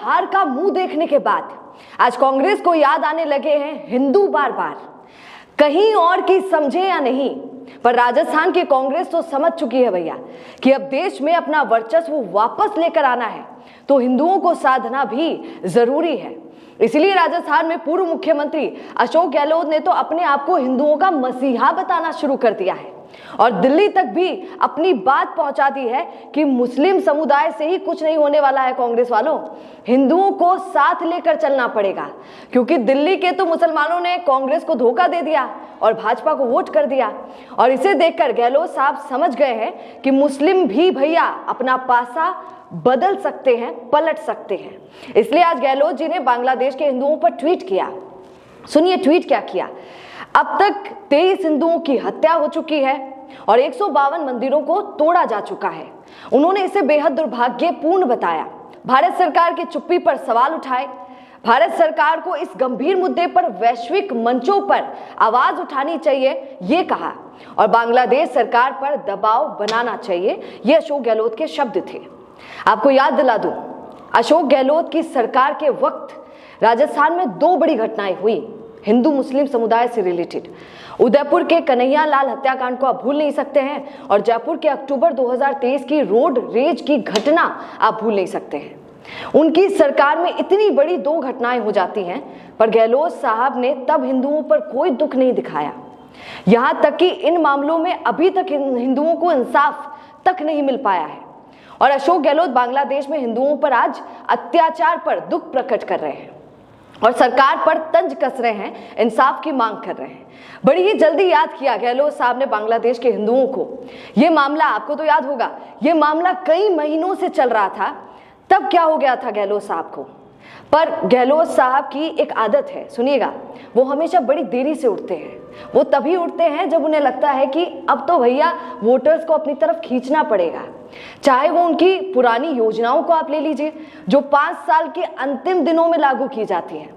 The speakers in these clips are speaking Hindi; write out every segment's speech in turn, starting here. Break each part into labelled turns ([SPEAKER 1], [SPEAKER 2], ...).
[SPEAKER 1] हार का मुंह देखने के बाद आज कांग्रेस को याद आने लगे हैं हिंदू बार बार। कहीं और की समझे या नहीं, पर राजस्थान की कांग्रेस तो समझ चुकी है भैया कि अब देश में अपना वर्चस्व वापस लेकर आना है तो हिंदुओं को साधना भी जरूरी है। इसलिए राजस्थान में पूर्व मुख्यमंत्री अशोक गहलोत ने तो अपने आप को हिंदुओं का मसीहा बताना शुरू कर दिया है और दिल्ली तक भी अपनी बात पहुंचा दी है कि मुस्लिम समुदाय से ही कुछ नहीं होने वाला है। कांग्रेस वालों, हिंदुओं को साथ लेकर चलना पड़ेगा, क्योंकि दिल्ली के तो मुसलमानों ने कांग्रेस को धोखा दे दिया और भाजपा को वोट कर दिया। और इसे देखकर गहलोत साहब समझ गए हैं कि मुस्लिम भी भैया अपना पासा बदल सकते हैं, पलट सकते हैं। इसलिए आज गहलोत जी ने बांग्लादेश के हिंदुओं पर ट्वीट किया। सुनिए ट्वीट क्या किया। अब तक 23 हिंदुओं की हत्या हो चुकी है और 152 मंदिरों को तोड़ा जा चुका है। उन्होंने इसे बेहद दुर्भाग्यपूर्ण बताया। भारत सरकार की चुप्पी पर सवाल उठाए। भारत सरकार को इस गंभीर मुद्दे पर वैश्विक मंचों पर आवाज उठानी चाहिए, ये कहा, और बांग्लादेश सरकार पर दबाव बनाना चाहिए। ये अशोक गहलोत के शब्द थे। आपको याद दिला दूं, अशोक गहलोत की सरकार के वक्त राजस्थान में 2 बड़ी घटनाएं हुई हिंदू मुस्लिम समुदाय से रिलेटेड। उदयपुर के कन्हैया लाल हत्याकांड को आप भूल नहीं सकते हैं और जयपुर के अक्टूबर 2023 की रोड रेज की घटना आप भूल नहीं सकते हैं। उनकी सरकार में इतनी बड़ी 2 घटनाएं हो जाती हैं, पर गहलोत साहब ने तब हिंदुओं पर कोई दुख नहीं दिखाया। यहां तक कि इन मामलों में अभी तक हिंदुओं को इंसाफ तक नहीं मिल पाया है। और अशोक गहलोत बांग्लादेश में हिंदुओं पर आज अत्याचार पर दुख प्रकट कर रहे हैं और सरकार पर तंज कस रहे हैं, इंसाफ की मांग कर रहे हैं। बड़ी ही जल्दी याद किया गहलोत साहब ने बांग्लादेश के हिंदुओं को। यह मामला आपको तो याद होगा, यह मामला कई महीनों से चल रहा था। तब क्या हो गया था गहलोत साहब को? पर गहलोत साहब की एक आदत है, सुनिएगा, वो हमेशा बड़ी देरी से उठते हैं। वो तभी उठते हैं जब उन्हें लगता है कि अब तो भैया वोटर्स को अपनी तरफ खींचना पड़ेगा। चाहे वो उनकी पुरानी योजनाओं को आप ले लीजिए जो 5 साल के अंतिम दिनों में लागू की जाती हैं,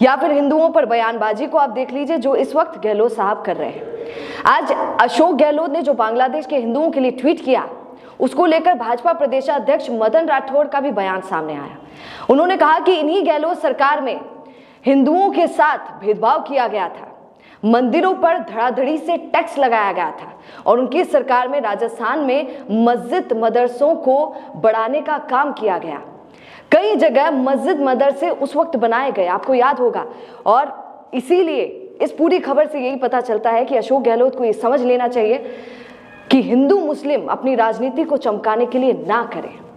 [SPEAKER 1] या फिर हिंदुओं पर बयानबाजी को आप देख लीजिए जो इस वक्त गहलोत साहब कर रहे हैं। आज अशोक गहलोत ने जो बांग्लादेश के हिंदुओं के लिए ट्वीट किया, उसको लेकर भाजपा प्रदेशाध्यक्ष मदन राठौड़ का भी बयान सामने आया। उन्होंने कहा कि इन्हीं गहलोत सरकार में हिंदुओं के साथ भेदभाव किया गया था, मंदिरों पर धड़ाधड़ी से टैक्स लगाया गया था और उनकी सरकार में राजस्थान में मस्जिद मदरसों को बढ़ाने का काम किया गया। कई जगह मस्जिद मदरसे उस वक्त बनाए गए, आपको याद होगा। और इसीलिए इस पूरी खबर से यही पता चलता है कि अशोक गहलोत को ये समझ लेना चाहिए कि हिंदू मुस्लिम अपनी राजनीति को चमकाने के लिए ना करें।